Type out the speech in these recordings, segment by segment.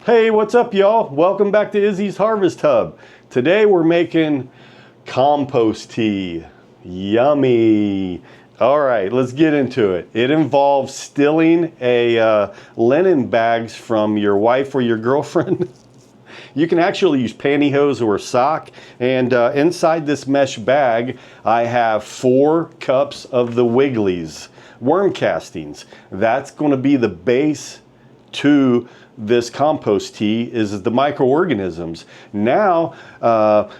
Hey, what's up, y'all? Welcome back to Izzy's Harvest Hub. Today we're making compost tea. Yummy. All right, let's get into it. It involves stealing linen bags from your wife or your girlfriend. You can actually use pantyhose or a sock. And inside this mesh bag, I have 4 cups of the Wigglies worm castings. That's going to be the base to this compost tea is the microorganisms. Now,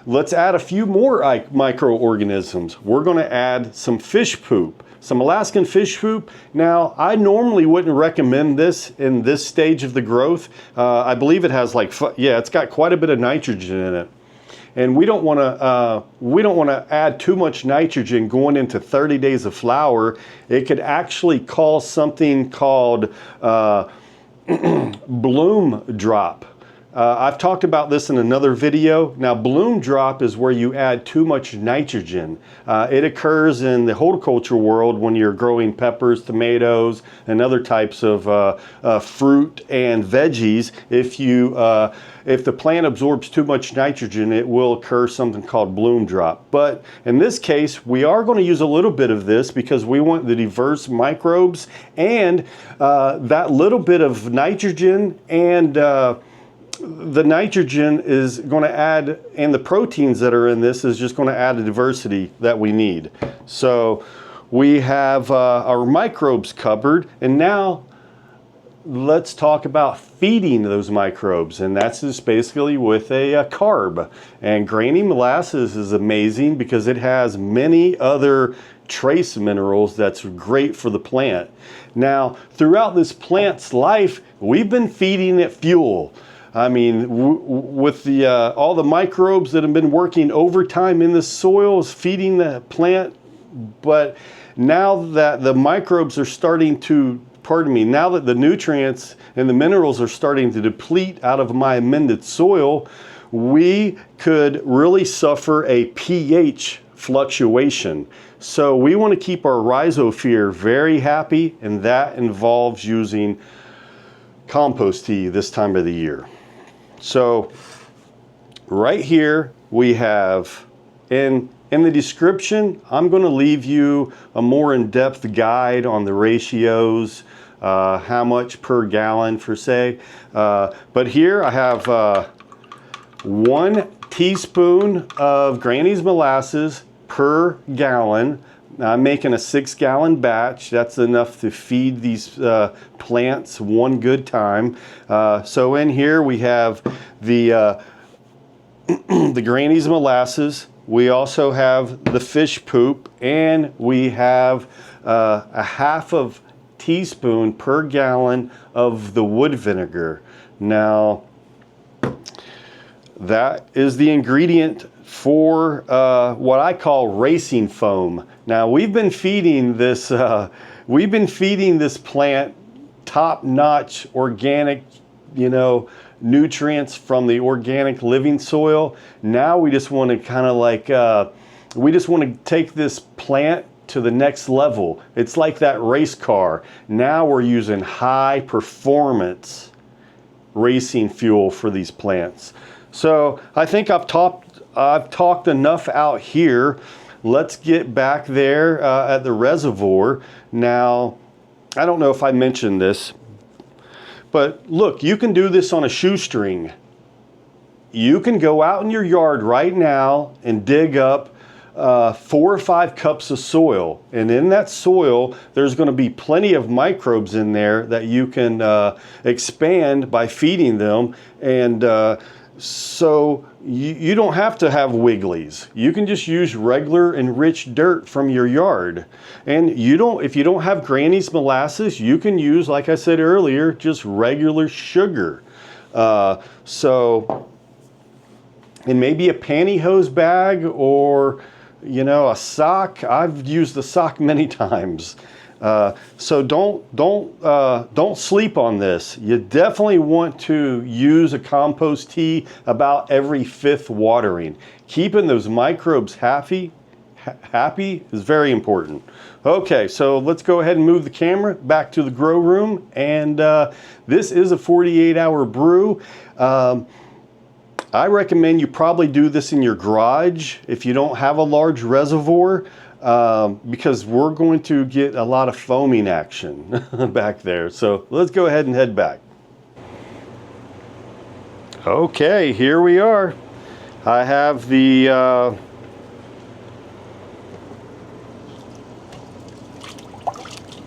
let's add a few more microorganisms. We're going to add some fish poop, some Alaskan fish poop. Now, I normally wouldn't recommend this in this stage of the growth. I believe it has it's got quite a bit of nitrogen in it. And we don't want to add too much nitrogen going into 30 days of flower. It could actually cause something called bloom drop. I've talked about this in another video. Now, bloom drop is where you add too much nitrogen. It occurs in the horticulture world when you're growing peppers, tomatoes, and other types of fruit and veggies. If the plant absorbs too much nitrogen, it will occur something called bloom drop. But in this case, we are going to use a little bit of this because we want the diverse microbes, and that little bit of nitrogen and the nitrogen is going to add, and the proteins that are in this is just going to add a diversity that we need. So we have our microbes covered, and now let's talk about feeding those microbes, and that's just basically with a carb. And grainy molasses is amazing because it has many other trace minerals that's great for the plant. Now, throughout this plant's life, we've been feeding it fuel. I mean, with all the microbes that have been working overtime in the soil is feeding the plant, but now that the microbes are starting to, now that the nutrients and the minerals are starting to deplete out of my amended soil, we could really suffer a pH fluctuation. So we want to keep our rhizosphere very happy, and that involves using compost tea this time of the year. So right here we have, in the description, I'm going to leave you a more in-depth guide on the ratios, how much per gallon for say. But here I have 1 teaspoon of Granny's molasses per gallon. Now, I'm making a 6-gallon batch. That's enough to feed these plants one good time. So in here we have the Granny's molasses. We also have the fish poop, and we have a 1/2 teaspoon per gallon of the wood vinegar. Now, that is the ingredient for what I call racing foam. Now, we've been feeding this plant top-notch organic, nutrients from the organic living soil. Now we just want to we just want to take this plant to the next level. It's like that race car. Now we're using high performance racing fuel for these plants. So I think I've talked enough out here. Let's get back there at the reservoir. Now, I don't know if I mentioned this, but look, you can do this on a shoestring. You can go out in your yard right now and dig up 4 or 5 cups of soil. And in that soil, there's going to be plenty of microbes in there that you can expand by feeding them. And so you don't have to have Wigglies. You can just use regular enriched dirt from your yard. And if you don't have Granny's molasses, you can use, like I said earlier, just regular sugar. And maybe a pantyhose bag or, a sock. I've used the sock many times. So don't sleep on this. You definitely want to use a compost tea about every 5th watering. Keeping those microbes happy Happy is very important. Okay, so let's go ahead and move the camera back to the grow room. And this is a 48-hour brew. I recommend you probably do this in your garage if you don't have a large reservoir, because we're going to get a lot of foaming action back there. So let's go ahead and head back. Okay, here we are. I have the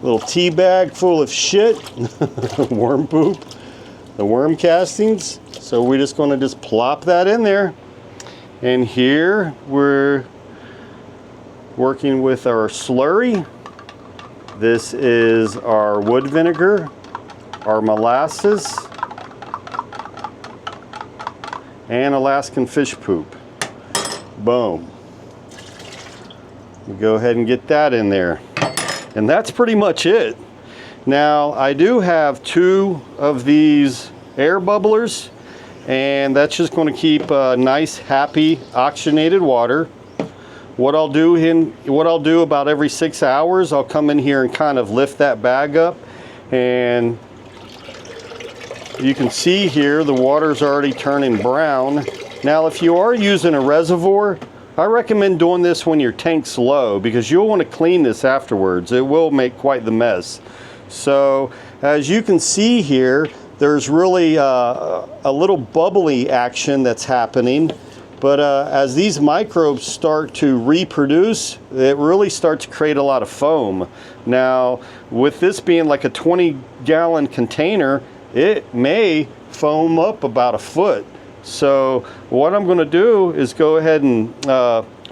little tea bag full of shit, worm poop, the worm castings. So we're just going to just plop that in there. And here we're working with our slurry. This is our wood vinegar, our molasses, and Alaskan fish poop. Boom. We go ahead and get that in there. And that's pretty much it. Now, I do have 2 of these air bubblers, and that's just going to keep nice, happy, oxygenated water. What I'll do about every 6 hours, I'll come in here and kind of lift that bag up, and you can see here the water's already turning brown. Now, if you are using a reservoir, I recommend doing this when your tank's low, because you'll want to clean this afterwards. It will make quite the mess. So as you can see here, there's really a little bubbly action that's happening. But as these microbes start to reproduce, it really starts to create a lot of foam. Now, with this being like a 20-gallon container, it may foam up about a foot. So what I'm going to do is go ahead and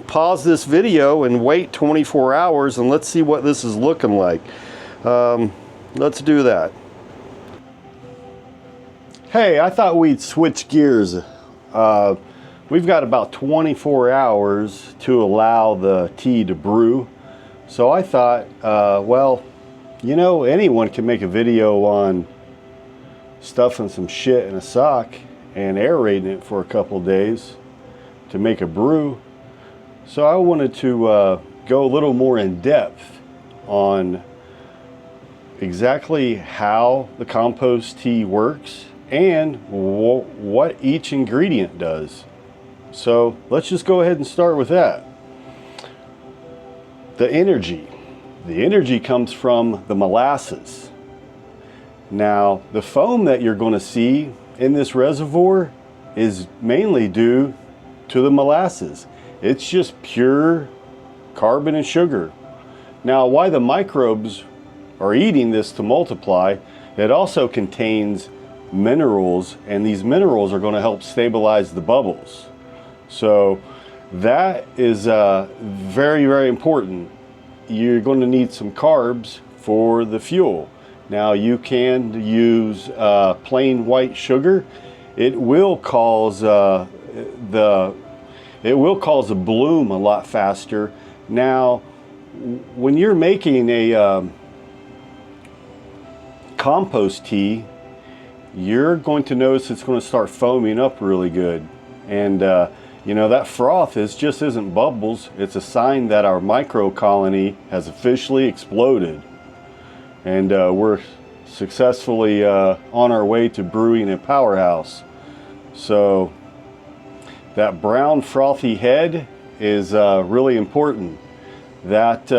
pause this video and wait 24 hours and let's see what this is looking like. Let's do that. Hey, I thought we'd switch gears. We've got about 24 hours to allow the tea to brew. So I thought, well, you know, anyone can make a video on stuffing some shit in a sock and aerating it for a couple days to make a brew. So I wanted to go a little more in depth on exactly how the compost tea works and what each ingredient does. So let's just go ahead and start with that. The energy. The energy comes from the molasses. Now, the foam that you're going to see in this reservoir is mainly due to the molasses. It's just pure carbon and sugar. Now, why the microbes are eating this to multiply, it also contains minerals, and these minerals are going to help stabilize the bubbles. So that is very, very important. You're going to need some carbs for the fuel. Now, you can use plain white sugar. It will cause a bloom a lot faster. Now, when you're making a compost tea, you're going to notice it's going to start foaming up really good. And you know, that froth just isn't bubbles. It's a sign that our micro colony has officially exploded. And we're successfully on our way to brewing a Powerhouse. So that brown frothy head is really important. That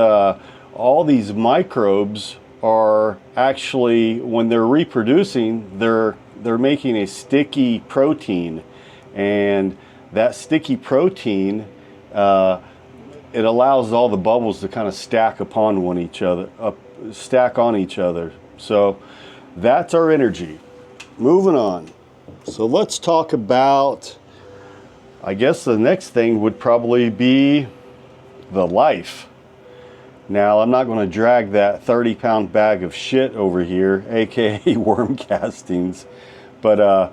all these microbes are actually, when they're reproducing, they're making a sticky protein, and that sticky protein it allows all the bubbles to kind of stack upon each other. So that's our energy. Moving on. So let's talk about, I guess the next thing would probably be the life. Now, I'm not going to drag that 30-pound bag of shit over here, aka worm castings, but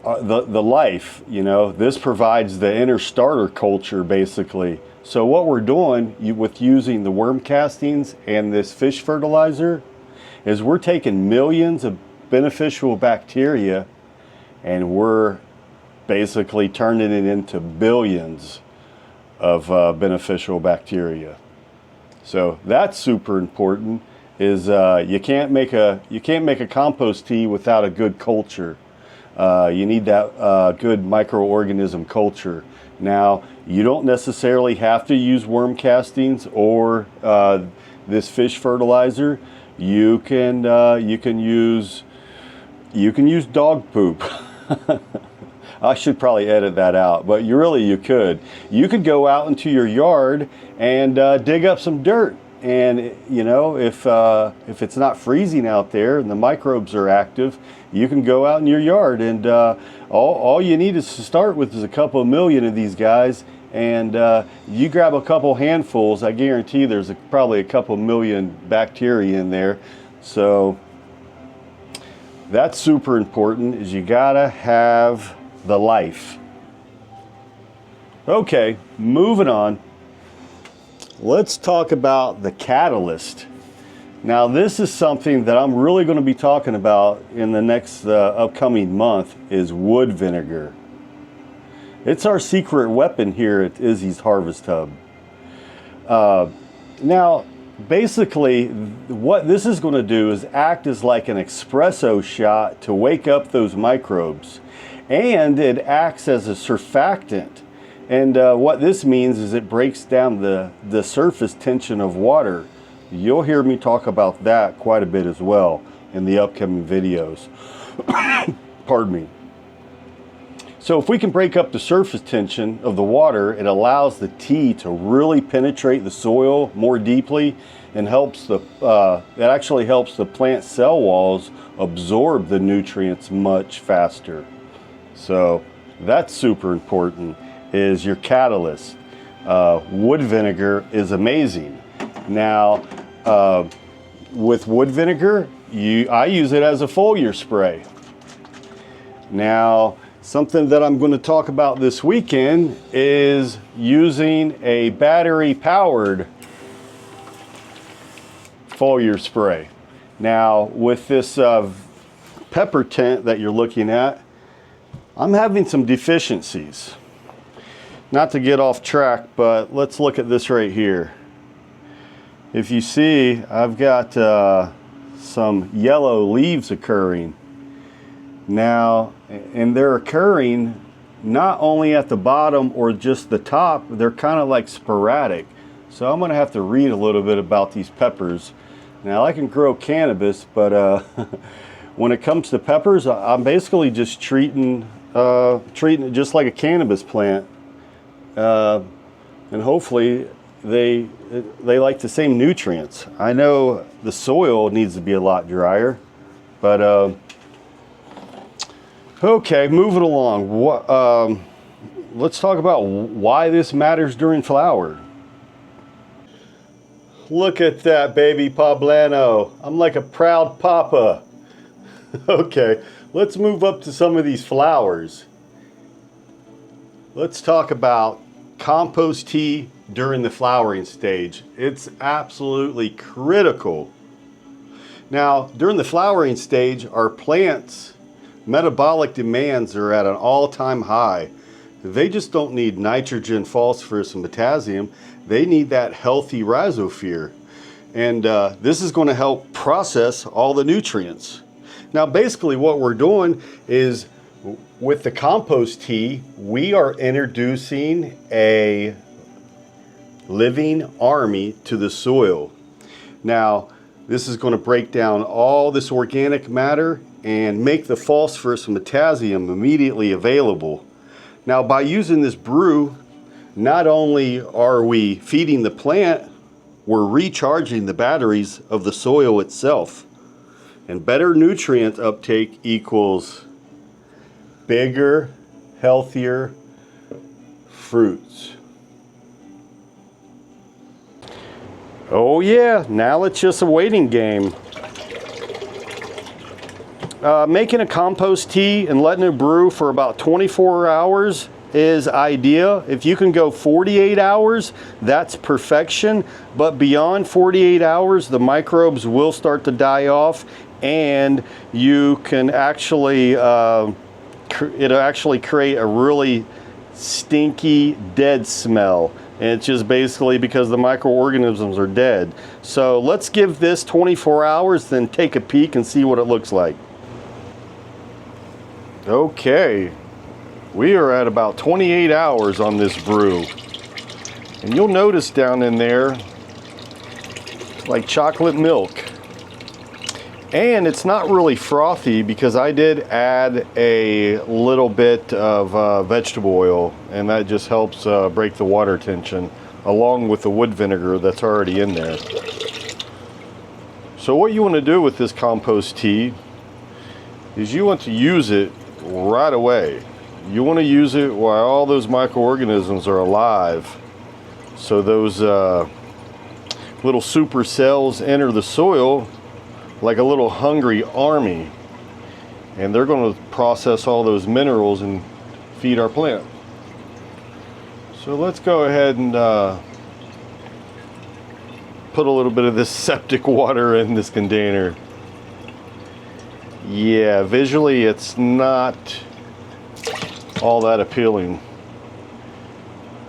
the life, you know, this provides the inner starter culture basically. So what we're doing with using the worm castings and this fish fertilizer is we're taking millions of beneficial bacteria and we're basically turning it into billions of beneficial bacteria. So that's super important. Is you can't make a compost tea without a good culture. You need that good microorganism culture. Now, you don't necessarily have to use worm castings or this fish fertilizer. You can use dog poop. I should probably edit that out, but you could. You could go out into your yard and dig up some dirt. And you know, if it's not freezing out there and the microbes are active, you can go out in your yard and all you need is to start with is a couple of million of these guys, and you grab a couple handfuls. I guarantee there's probably a couple million bacteria in there. So that's super important. Is you gotta have the life. Okay, moving on. Let's talk about the catalyst. Now, this is something that I'm really going to be talking about in the next upcoming month is wood vinegar. It's our secret weapon here at Izzy's Harvest Hub. Now, basically, what this is going to do is act as like an espresso shot to wake up those microbes. And it acts as a surfactant. And what this means is it breaks down the surface tension of water. You'll hear me talk about that quite a bit as well in the upcoming videos. Pardon me. So if we can break up the surface tension of the water, it allows the tea to really penetrate the soil more deeply and it actually helps the plant cell walls absorb the nutrients much faster. So that's super important. Is your catalyst. Wood vinegar is amazing. Now, with wood vinegar, I use it as a foliar spray. Now, something that I'm going to talk about this weekend is using a battery-powered foliar spray. Now, with this pepper tent that you're looking at, I'm having some deficiencies. Not to get off track, but let's look at this right here. If you see, I've got some yellow leaves occurring. Now, and they're occurring not only at the bottom or just the top, they're kind of like sporadic. So I'm going to have to read a little bit about these peppers. Now, I can grow cannabis, but when it comes to peppers, I'm basically just treating it just like a cannabis plant. And hopefully they like the same nutrients. I know the soil needs to be a lot drier, but okay, moving along. Let's talk about why this matters during flower. Look at that baby poblano. I'm like a proud papa. Okay, let's move up to some of these flowers. Let's talk about compost tea during the flowering stage. It's absolutely critical. Now, during the flowering stage, our plants' metabolic demands are at an all-time high. They just don't need nitrogen, phosphorus, and potassium. They need that healthy rhizosphere. And this is going to help process all the nutrients. Now, basically what we're doing is with the compost tea, we are introducing a living army to the soil. Now, this is going to break down all this organic matter and make the phosphorus and potassium immediately available. Now, by using this brew, not only are we feeding the plant, we're recharging the batteries of the soil itself. And better nutrient uptake equals bigger, healthier fruits. Oh yeah, now it's just a waiting game. Making a compost tea and letting it brew for about 24 hours is ideal. If you can go 48 hours, that's perfection. But beyond 48 hours, the microbes will start to die off, and you can actually it'll actually create a really stinky, dead smell. And it's just basically because the microorganisms are dead. So let's give this 24 hours, then take a peek and see what it looks like. Okay, we are at about 28 hours on this brew. And you'll notice down in there, it's like chocolate milk. And it's not really frothy because I did add a little bit of vegetable oil, and that just helps break the water tension along with the wood vinegar that's already in there. So what you want to do with this compost tea is you want to use it right away. You want to use it while all those microorganisms are alive, so those little super cells enter the soil like a little hungry army, and they're going to process all those minerals and feed our plant. So let's go ahead and put a little bit of this septic water in this container. Yeah, visually it's not all that appealing.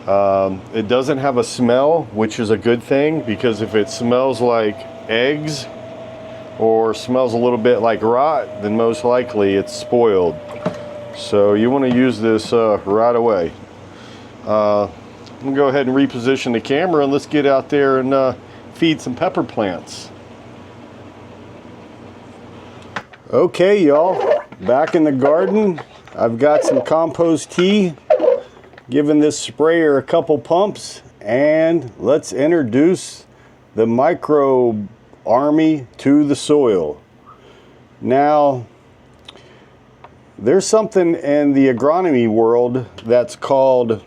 It doesn't have a smell, which is a good thing, because if it smells like eggs or smells a little bit like rot, then most likely it's spoiled. So you want to use this right away. I'm gonna go ahead and reposition the camera, and let's get out there and feed some pepper plants. Okay, y'all, back in the garden. I've got some compost tea, giving this sprayer a couple pumps, and let's introduce the microbe army to the soil. Now, there's something in the agronomy world that's called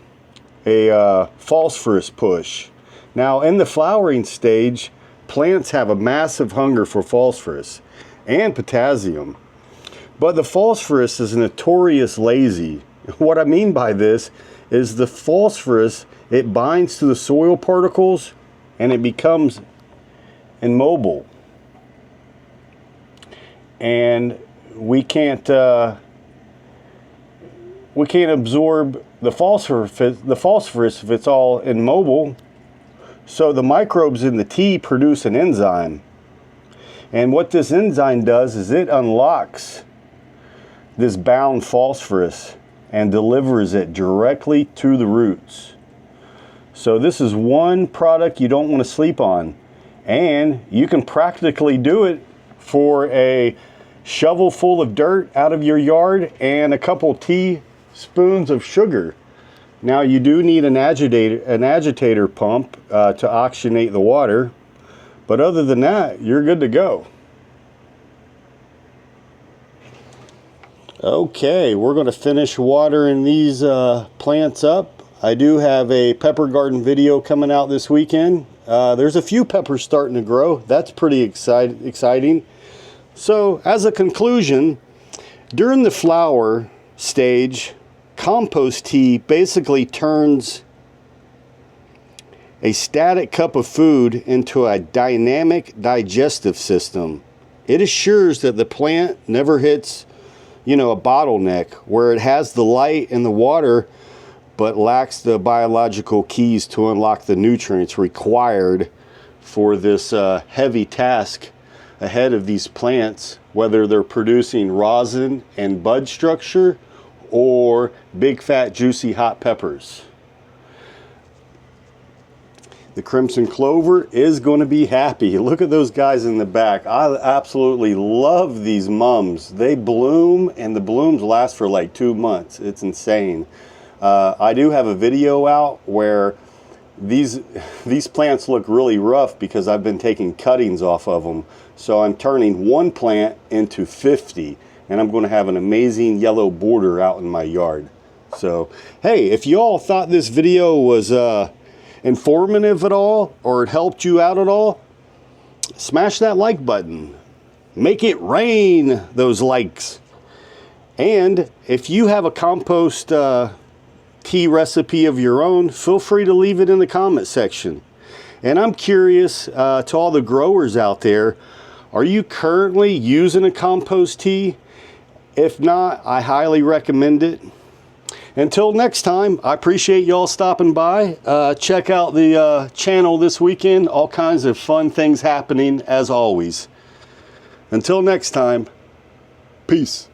a phosphorus push. Now, in the flowering stage, plants have a massive hunger for phosphorus and potassium, but the phosphorus is notorious lazy. What I mean by this is the phosphorus, it binds to the soil particles and it becomes immobile, and we can't absorb the phosphorus if it's all immobile. So the microbes in the tea produce an enzyme, and what this enzyme does is it unlocks this bound phosphorus and delivers it directly to the roots. So this is one product you don't want to sleep on. And you can practically do it for a shovel full of dirt out of your yard and a couple teaspoons of sugar. Now, you do need an agitator pump to oxygenate the water, but other than that, you're good to go. Okay, we're going to finish watering these plants up. I do have a pepper garden video coming out this weekend. There's a few peppers starting to grow. That's pretty exciting. So as a conclusion, during the flower stage, compost tea basically turns a static cup of food into a dynamic digestive system. It assures that the plant never hits, a bottleneck where it has the light and the water but lacks the biological keys to unlock the nutrients required for this heavy task ahead of these plants, whether they're producing rosin and bud structure or big fat juicy hot peppers. The crimson clover is going to be happy. Look at those guys in the back. I absolutely love these mums. They bloom, and the blooms last for like 2 months. It's insane. I do have a video out where these plants look really rough because I've been taking cuttings off of them. So I'm turning one plant into 50, and I'm going to have an amazing yellow border out in my yard. So, hey, if you all thought this video was informative at all, or it helped you out at all, smash that like button. Make it rain those likes. And if you have a compost tea recipe of your own, feel free to leave it in the comment section. And I'm curious to all the growers out there, are you currently using a compost tea? If not, I highly recommend it. Until next time, I appreciate y'all stopping by. Check out the channel this weekend. All kinds of fun things happening as always. Until next time, peace.